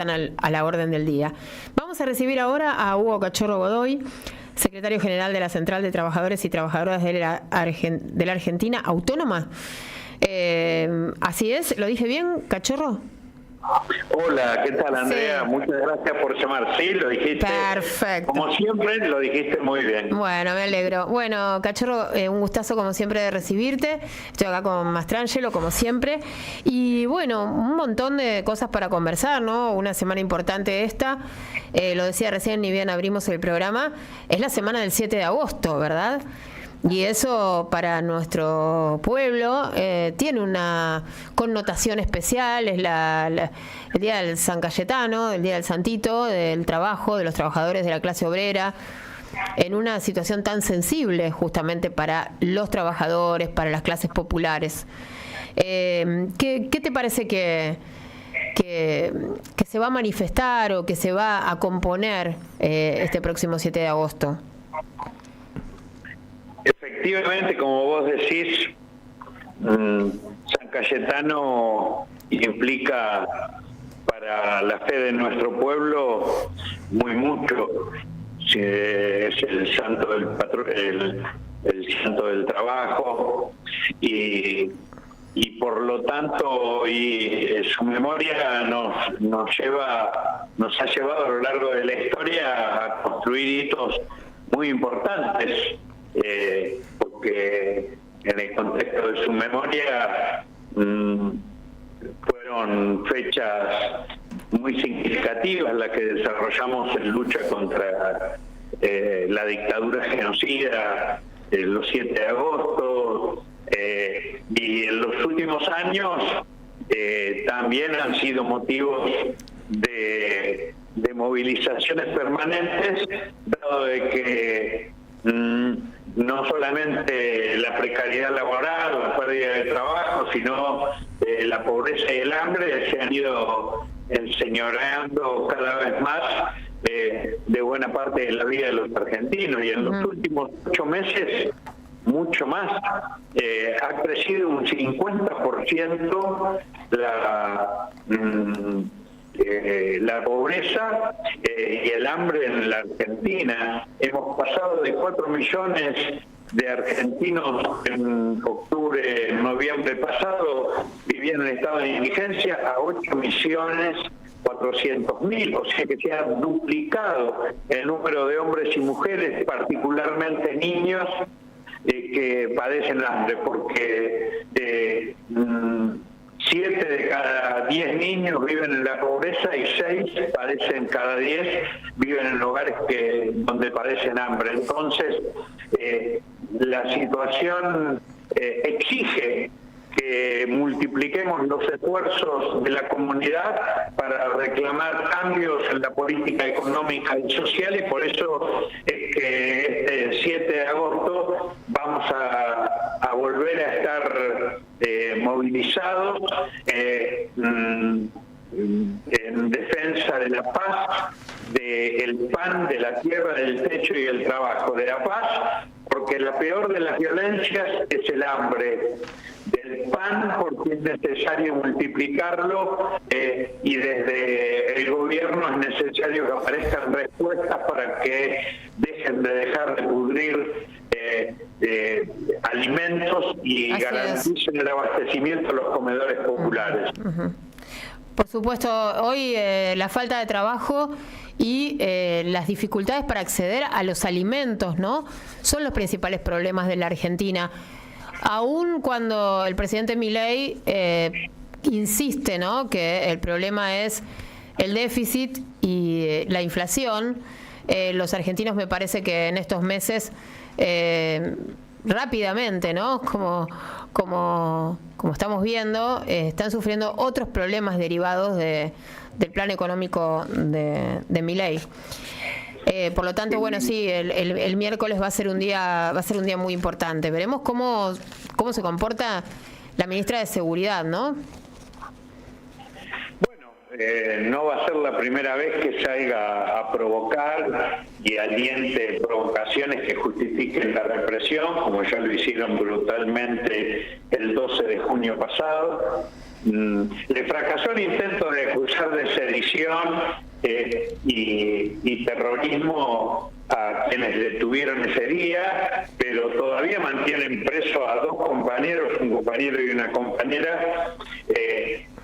a la orden del día. Vamos a recibir ahora a Hugo Cachorro Godoy, secretario general de la Central de Trabajadores y Trabajadoras de la Argentina Autónoma. Así es, ¿lo dije bien, Cachorro? Hola, ¿qué tal, Andrea? Sí. Muchas gracias por llamar. Sí, lo dijiste. Perfecto. Como siempre, lo dijiste muy bien. Bueno, me alegro. Bueno, Cachorro, un gustazo como siempre de recibirte. Estoy acá con Mastrangelo, como siempre. Y bueno, un montón de cosas para conversar, ¿no? Una semana importante esta. Lo decía recién, ni bien abrimos el programa. Es la semana del 7 de agosto, ¿verdad? Y eso para nuestro pueblo tiene una connotación especial, es el Día del San Cayetano, el Día del Santito, del trabajo, de los trabajadores de la clase obrera, en una situación tan sensible justamente para los trabajadores, para las clases populares. ¿Qué te parece que se va a manifestar o que se va a componer este próximo 7 de agosto? Efectivamente, como vos decís, San Cayetano implica para la fe de nuestro pueblo muy mucho. Es el santo del el santo del trabajo y por lo tanto su memoria nos ha llevado a lo largo de la historia a construir hitos muy importantes. Porque en el contexto de su memoria fueron fechas muy significativas las que desarrollamos en lucha contra la dictadura genocida, los 7 de agosto, y en los últimos años también han sido motivos de movilizaciones permanentes, dado de que no solamente la precariedad laboral, la pérdida de trabajo, sino la pobreza y el hambre se han ido enseñoreando cada vez más de buena parte de la vida de los argentinos. Y en los últimos 8 meses, mucho más, ha crecido un 50% la pobreza y el hambre en la Argentina. Hemos pasado de 4 millones de argentinos en octubre, noviembre pasado, vivían en estado de indigencia, a 8.400.000, o sea que se ha duplicado el número de hombres y mujeres, particularmente niños, que padecen hambre, porque 7 de cada 10 niños viven en la pobreza y 6 padecen cada 10, viven en hogares donde padecen hambre. Entonces, la situación exige que multipliquemos los esfuerzos de la comunidad para reclamar cambios en la política económica y social, y por eso es que este 7 de agosto vamos a volver a estar movilizados en defensa de la paz, del pan, de la tierra, del techo y el trabajo, de la paz, porque la peor de las violencias es el hambre, del pan porque es necesario multiplicarlo y desde el gobierno es necesario que aparezcan respuestas para que dejen de dejar de pudrir alimentos y así garanticen el abastecimiento de los comedores populares. Por supuesto, hoy la falta de trabajo y las dificultades para acceder a los alimentos, ¿no?, son los principales problemas de la Argentina. Aún cuando el presidente Milei insiste, ¿no?, que el problema es el déficit y la inflación, los argentinos me parece que en estos meses rápidamente, ¿no?, como estamos viendo, están sufriendo otros problemas derivados del plan económico de Milei. Por lo tanto, bueno, sí, el miércoles va a ser un día muy importante. Veremos cómo se comporta la ministra de Seguridad, ¿no? Bueno, no va a ser la primera vez que salga a provocar y aliente provocaciones que justifiquen la represión, como ya lo hicieron brutalmente el 12 de junio pasado. le fracasó el intento de acusar de sedición y terrorismo a quienes detuvieron ese día, pero todavía mantienen preso a 2 compañeros, un compañero y una compañera,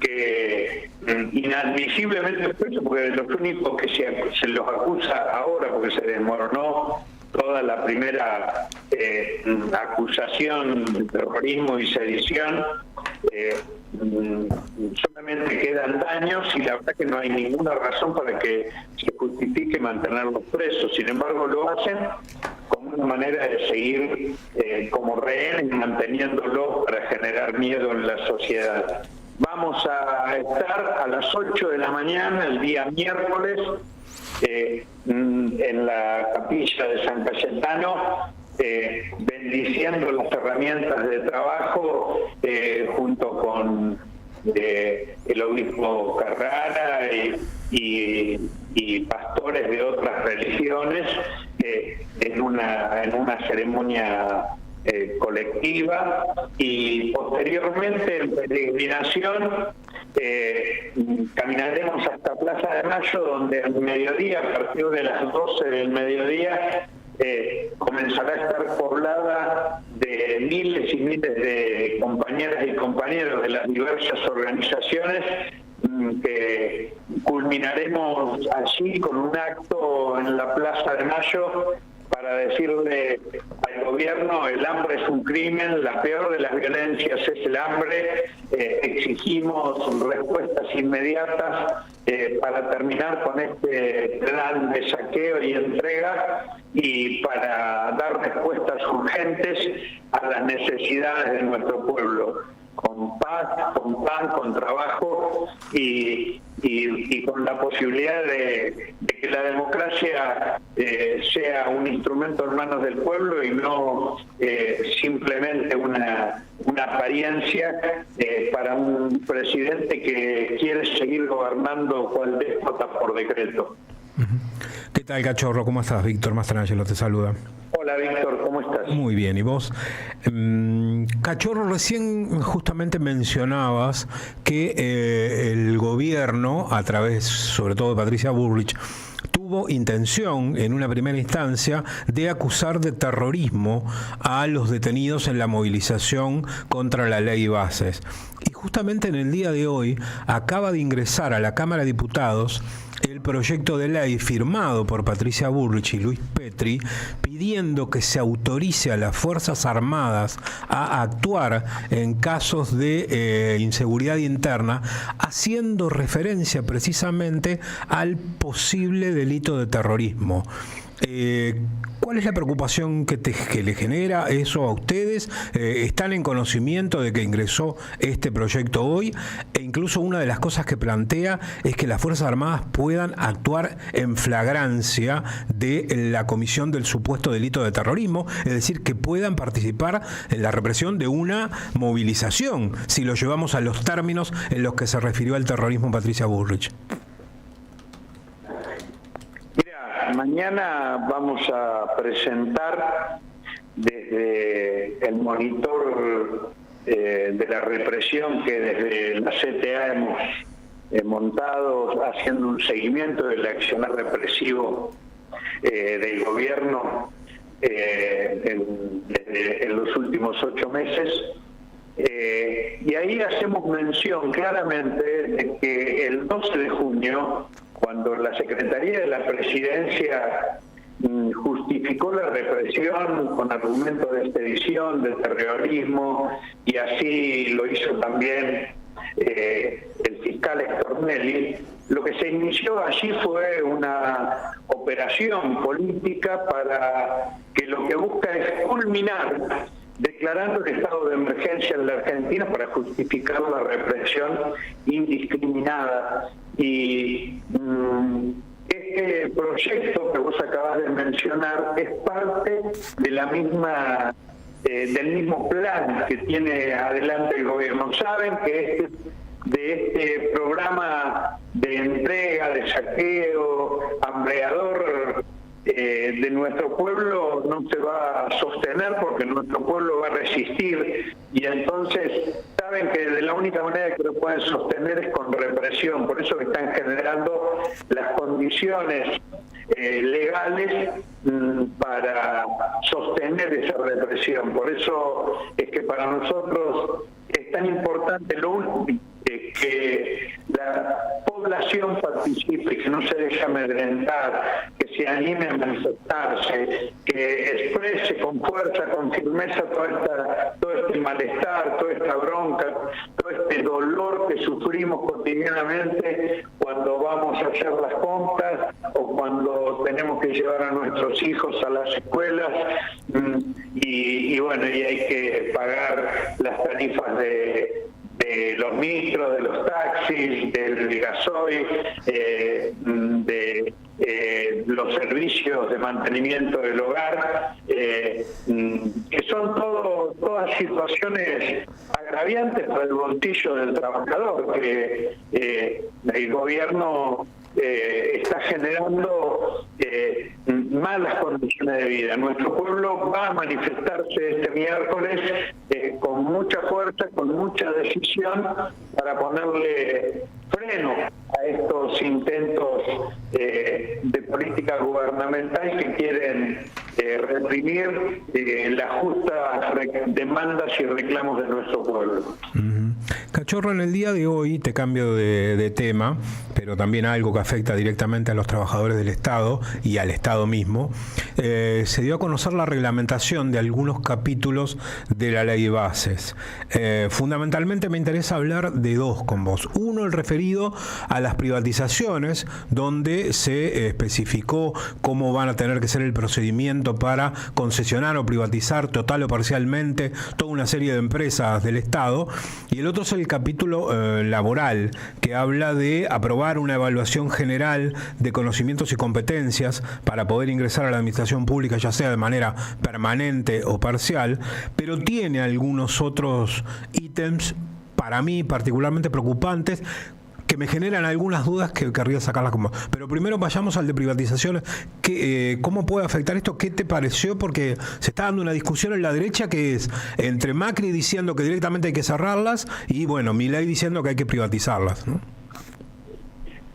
que inadmisiblemente presos, porque los únicos que se los acusa ahora, porque se desmoronó toda la primera acusación de terrorismo y sedición, solamente quedan daños y la verdad que no hay ninguna razón para que se justifique mantenerlos presos. Sin embargo, lo hacen como una manera de seguir como rehenes, manteniéndolos para generar miedo en la sociedad. Vamos a estar a las 8 de la mañana, el día miércoles, en la capilla de San Cayetano, bendiciendo las herramientas de trabajo junto con el obispo Carrara y pastores de otras religiones en una ceremonia colectiva, y posteriormente en peregrinación caminaremos hasta Plaza de Mayo, donde al mediodía, a partir de las 12 del mediodía, comenzará a estar poblada de miles y miles de compañeras y compañeros de las diversas organizaciones, que culminaremos allí con un acto en la Plaza de Mayo para decirle al gobierno: el hambre es un crimen, la peor de las violencias es el hambre, exigimos respuestas inmediatas para terminar con este plan de saqueo y entrega, y para dar respuestas urgentes a las necesidades de nuestro pueblo, con paz, con pan, con trabajo y con la posibilidad de que la democracia sea un instrumento en manos del pueblo y no simplemente una apariencia para un presidente que quiere seguir gobernando cual déspota por decreto. ¿Qué tal, Cachorro? ¿Cómo estás? Víctor Mastrangelo te saluda. Hola, Víctor, ¿cómo estás? Muy bien, ¿y vos? Cachorro, recién justamente mencionabas que el gobierno, a través sobre todo de Patricia Bullrich, tuvo intención en una primera instancia de acusar de terrorismo a los detenidos en la movilización contra la ley Bases. Y justamente en el día de hoy acaba de ingresar a la Cámara de Diputados el proyecto de ley firmado por Patricia Bullrich y Luis Petri, pidiendo que se autorice a las Fuerzas Armadas a actuar en casos de inseguridad interna, haciendo referencia precisamente al posible delito de terrorismo. ¿Cuál es la preocupación que le genera eso a ustedes? ¿Están en conocimiento de que ingresó este proyecto hoy? E incluso una de las cosas que plantea es que las Fuerzas Armadas puedan actuar en flagrancia de la comisión del supuesto delito de terrorismo, es decir, que puedan participar en la represión de una movilización, si lo llevamos a los términos en los que se refirió al terrorismo Patricia Bullrich. Mañana vamos a presentar desde el monitor de la represión que desde la CTA hemos montado, haciendo un seguimiento del accionar represivo del gobierno en los últimos 8 meses. Y ahí hacemos mención claramente de que el 12 de junio, cuando la Secretaría de la Presidencia justificó la represión con argumentos de sedición, de terrorismo, y así lo hizo también el fiscal Stornelli, lo que se inició allí fue una operación política para que lo que busca es culminar declarando el estado de emergencia en la Argentina para justificar la represión indiscriminada. Y este proyecto que vos acabas de mencionar es parte de la misma del mismo plan que tiene adelante el gobierno. Saben que de este programa de entrega, de saqueo, hambreador, de nuestro pueblo no se va a sostener, porque nuestro pueblo va a resistir, y entonces saben que de la única manera que lo pueden sostener es con represión. Por eso que están generando las condiciones legales para sostener esa represión. Por eso es que para nosotros es tan importante lo último, que la población participe, que no se deje amedrentar, que se anime a manifestarse, que exprese con fuerza, con firmeza todo este malestar, toda esta bronca, todo este dolor que sufrimos cotidianamente cuando vamos a hacer las compras o cuando tenemos que llevar a nuestros hijos a las escuelas, y bueno, y hay que pagar las tarifas de los micros, de los taxis, del gasoil, de los servicios de mantenimiento del hogar, que son todas situaciones agraviantes para el bolsillo del trabajador, que el gobierno está generando malas condiciones de vida. Nuestro pueblo va a manifestarse este miércoles con mucha fuerza, con mucha decisión, para ponerle freno a estos intentos de política gubernamental que quieren reprimir las justas demandas y reclamos de nuestro pueblo. Cachorro, en el día de hoy, te cambio de tema, pero también algo que afecta directamente a los trabajadores del Estado y al Estado mismo, se dio a conocer la reglamentación de algunos capítulos de la Ley de Bases. Fundamentalmente me interesa hablar de dos con vos. Uno, el referido a las privatizaciones, donde se especificó cómo van a tener que ser el procedimiento para concesionar o privatizar total o parcialmente toda una serie de empresas del Estado. Y el otro es el capítulo laboral, que habla de aprobar una evaluación general de conocimientos y competencias para poder ingresar a la administración pública, ya sea de manera permanente o parcial, pero tiene algunos otros ítems para mí particularmente preocupantes, que me generan algunas dudas que querría sacarlas como. Pero primero vayamos al de privatizaciones. ¿Cómo puede afectar esto? ¿Qué te pareció? Porque se está dando una discusión en la derecha que es entre Macri diciendo que directamente hay que cerrarlas y, bueno, Milei diciendo que hay que privatizarlas, ¿no?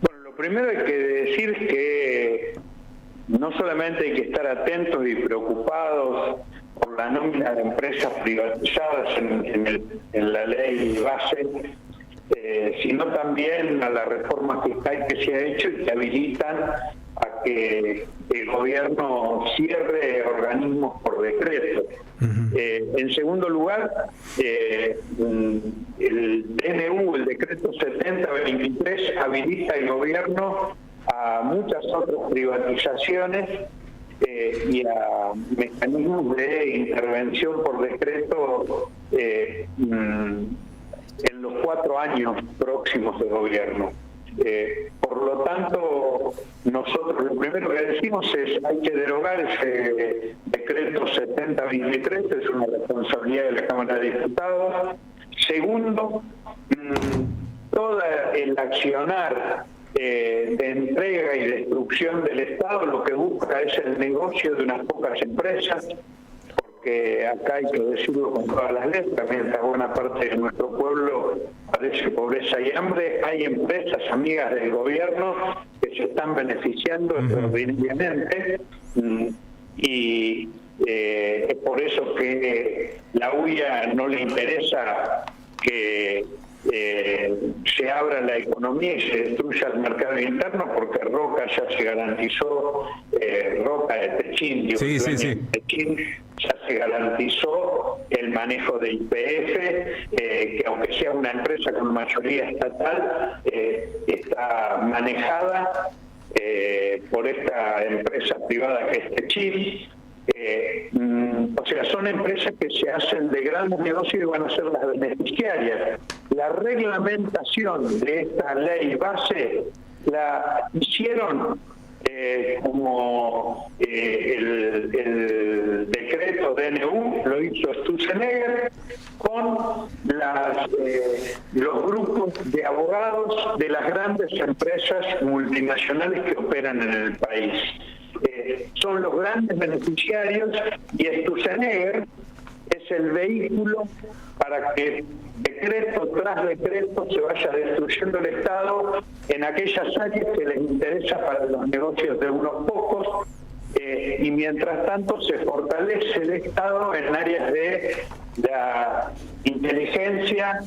Bueno, lo primero hay que decir que no solamente hay que estar atentos y preocupados por la nómina de empresas privatizadas en la ley base, sino también a la reforma fiscal que se ha hecho y que habilitan a que el gobierno cierre organismos por decreto. En segundo lugar, el DNU, el decreto 7023, habilita al gobierno a muchas otras privatizaciones y a mecanismos de intervención por decreto en los 4 años próximos de gobierno. Por lo tanto, nosotros lo primero que decimos es hay que derogar ese decreto 7023, es una responsabilidad de la Cámara de Diputados. Segundo, todo el accionar de entrega y destrucción del Estado lo que busca es el negocio de unas pocas empresas, que acá hay que decirlo con todas las letras, mientras buena parte de nuestro pueblo padece pobreza y hambre, hay empresas amigas del gobierno que se están beneficiando extraordinariamente, y es por eso que la UIA no le interesa que se abra la economía y se destruya el mercado interno, porque Roca ya se garantizó, Roca de Techín, Techín ya se garantizó el manejo de YPF, que aunque sea una empresa con mayoría estatal, está manejada por esta empresa privada que es Techín. O sea, son empresas que se hacen de grandes negocios y van a ser las beneficiarias. La reglamentación de esta ley base la hicieron como el decreto DNU lo hizo Sturzenegger con los grupos de abogados de las grandes empresas multinacionales que operan en el país. son los grandes beneficiarios y Sturzenegger es el vehículo para que decreto tras decreto se vaya destruyendo el Estado en aquellas áreas que les interesa para los negocios de unos pocos, y mientras tanto se fortalece el Estado en áreas de la inteligencia,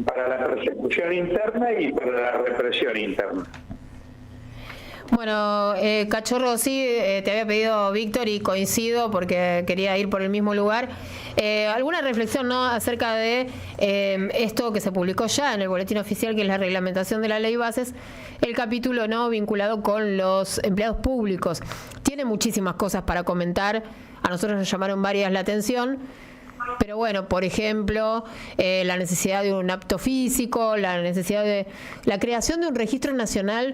para la persecución interna y para la represión interna. Bueno, Cachorro, sí, te había pedido Víctor y coincido porque quería ir por el mismo lugar. ¿Alguna reflexión, no, acerca de esto que se publicó ya en el boletín oficial, que es la reglamentación de la ley bases, el capítulo no vinculado con los empleados públicos? Tiene muchísimas cosas para comentar, a nosotros nos llamaron varias la atención, pero bueno, por ejemplo, la necesidad de un apto físico, la necesidad de la creación de un registro nacional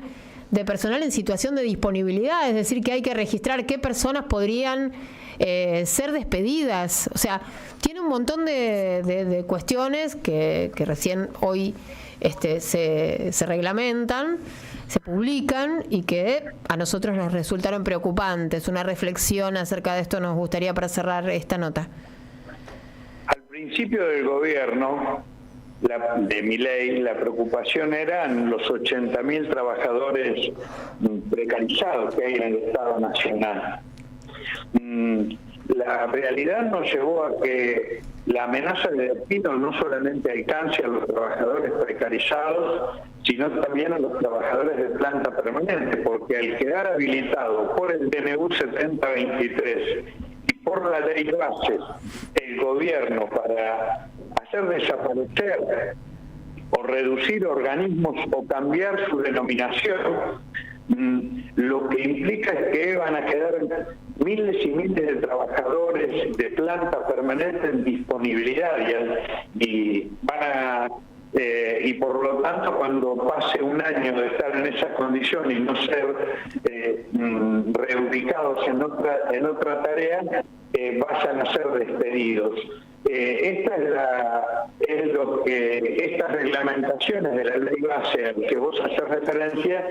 de personal en situación de disponibilidad, es decir, que hay que registrar qué personas podrían ser despedidas. O sea, tiene un montón de cuestiones que recién hoy se reglamentan, se publican y que a nosotros nos resultaron preocupantes. Una reflexión acerca de esto nos gustaría para cerrar esta nota. Al principio del gobierno de Milei, la preocupación eran los 80.000 trabajadores precarizados que hay en el Estado Nacional. La realidad nos llevó a que la amenaza de despido no solamente alcance a los trabajadores precarizados, sino también a los trabajadores de planta permanente, porque al quedar habilitado por el DNU 7023 y por la ley bases el gobierno para hacer desaparecer o reducir organismos o cambiar su denominación, lo que implica es que van a quedar miles y miles de trabajadores de planta permanente en disponibilidad y van a y por lo tanto cuando pase un año de estar en esa condición y no ser reubicados en otra tarea, vayan a ser despedidos. Estas reglamentaciones de la ley base al que vos haces referencia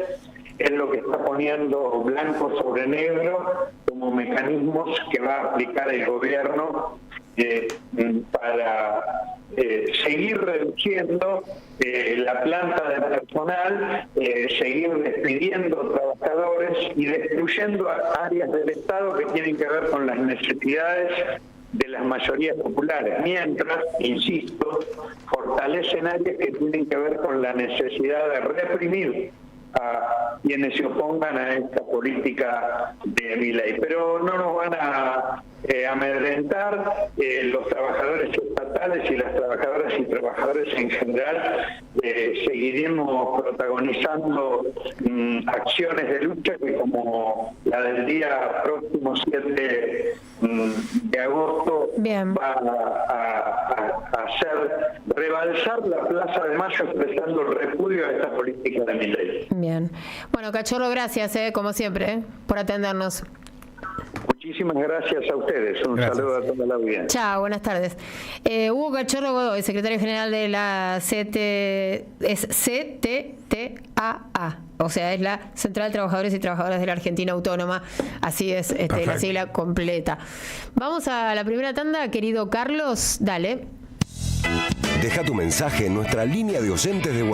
es lo que está poniendo blanco sobre negro como mecanismos que va a aplicar el gobierno para seguir reduciendo la planta de personal, seguir despidiendo trabajadores y destruyendo áreas del Estado que tienen que ver con las necesidades de las mayorías populares, mientras, insisto, fortalecen áreas que tienen que ver con la necesidad de reprimir a quienes se opongan a esta política de Milei. Pero no nos van a amedrentar. Los trabajadores estatales y las trabajadoras y trabajadores en general seguiremos protagonizando acciones de lucha que, como la del día próximo 7 de agosto, Bien, va a hacer rebalsar la Plaza de Mayo expresando el repudio a esta política de Milei. bien. Bueno, Cachorro, gracias, como siempre, por atendernos. Muchísimas gracias a ustedes. Un saludo a toda la audiencia. Chao, buenas tardes. Hugo Cachorro Godoy, secretario general de la CTTA, o sea, es la Central de Trabajadores y Trabajadoras de la Argentina Autónoma, así es la sigla completa. Vamos a la primera tanda, querido Carlos, dale. Deja tu mensaje en nuestra línea de oyentes de WhatsApp.